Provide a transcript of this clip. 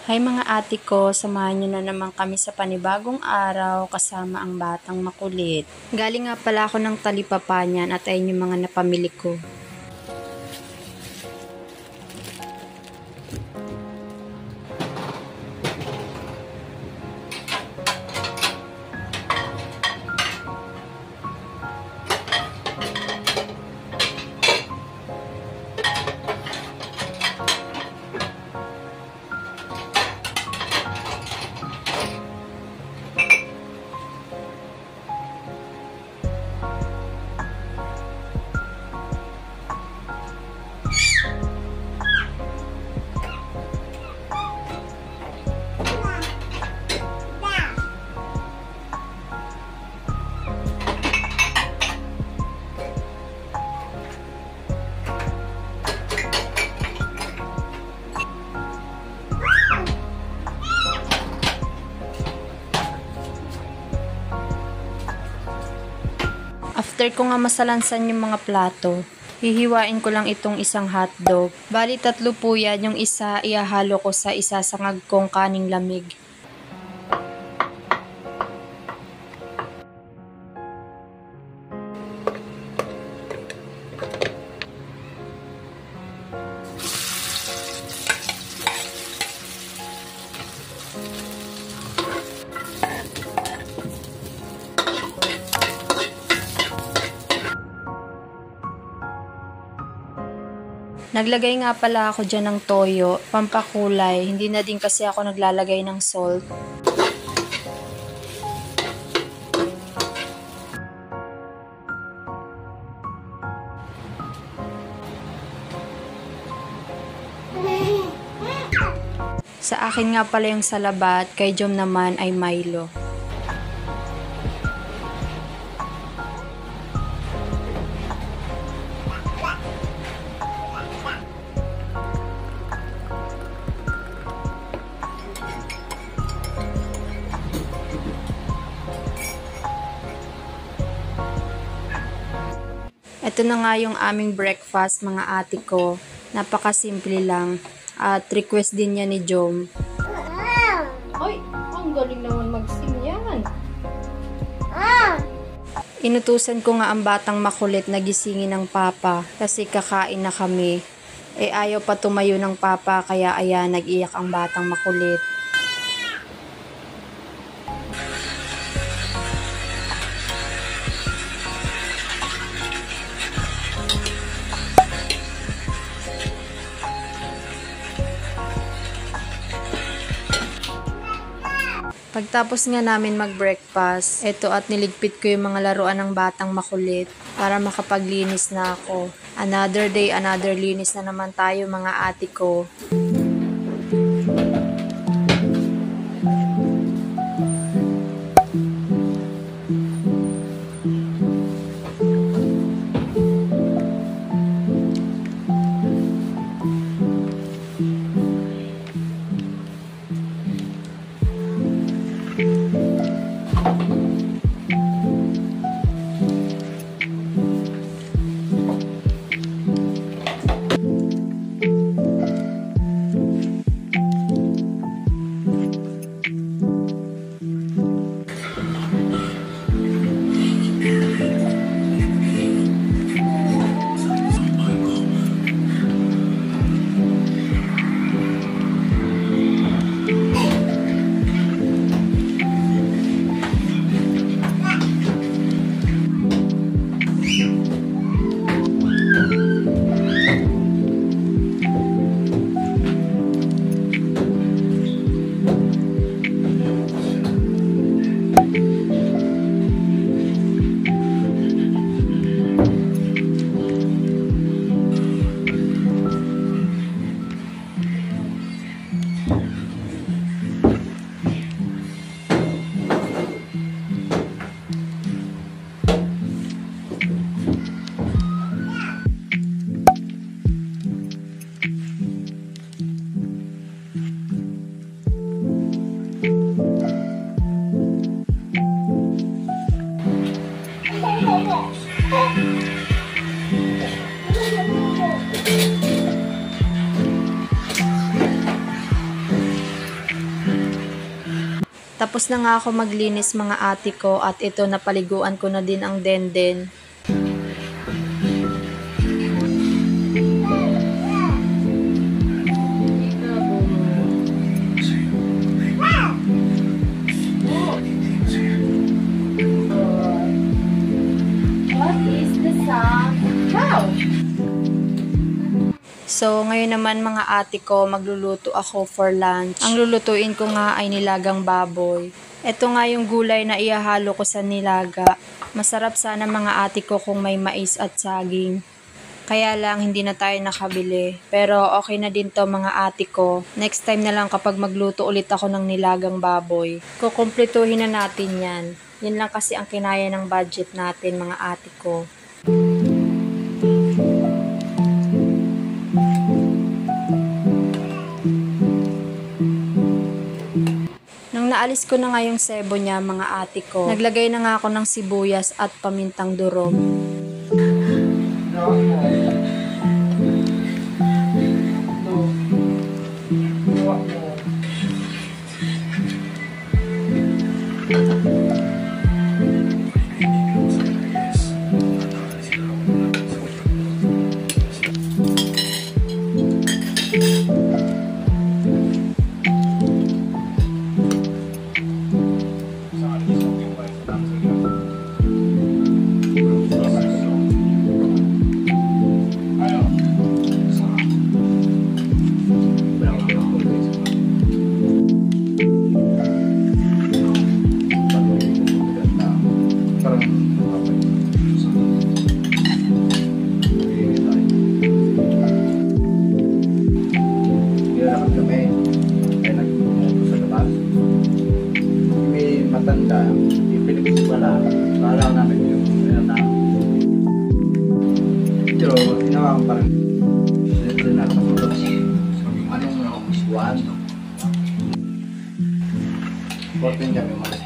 Hi mga ate ko, samahan nyo na naman kami sa panibagong araw kasama ang batang makulit. Galing nga pala ako ng Talipapa at ayun yung mga napamili ko. After ko nga masalansan yung mga plato, hihiwain ko lang itong isang hotdog. Bali 3 po yan, yung isa ihahalo ko sa isasangag kong kaning lamig. Naglagay nga pala ako dyan ng toyo, pampakulay. Hindi na din kasi ako naglalagay ng salt. Sa akin nga pala yung salabat, kay Jom naman ay Milo. Ito na nga yung aming breakfast mga ate ko. Napakasimple lang. At request din niya ni Jom. Ay, ang galing naman mag-sing yan. Inutusan ko nga ang batang makulit na gisingin ng papa kasi kakain na kami. Ayaw pa tumayo ng papa kaya ayan nag-iyak ang batang makulit. Pagtapos nga namin mag-breakfast, eto at niligpit ko yung mga laruan ng batang makulit para makapaglinis na ako. Another day, another linis na naman tayo mga ate ko. Tapos na nga ako maglinis mga ate ko at ito napaliguan ko na din ang denden. What is the sound? Wow! So, ngayon naman mga ate ko, magluluto ako for lunch. Ang lulutuin ko nga ay nilagang baboy. Ito nga yung gulay na ihahalo ko sa nilaga. Masarap sana mga ate ko kung may mais at saging. Kaya lang, hindi na tayo nakabili. Pero okay na din to mga ate ko. Next time na lang kapag magluto ulit ako ng nilagang baboy. Kukumpletuhin na natin yan. Yan lang kasi ang kinaya ng budget natin mga ate ko. Nang naalis ko na nga yung sebo niya mga ate ko, naglagay na nga ako ng sibuyas at pamintang durog. Matanda, ipinagsimula, kala namin yung na. Pero ginawa ko parang sinakasulog anong buwan. Working kami mga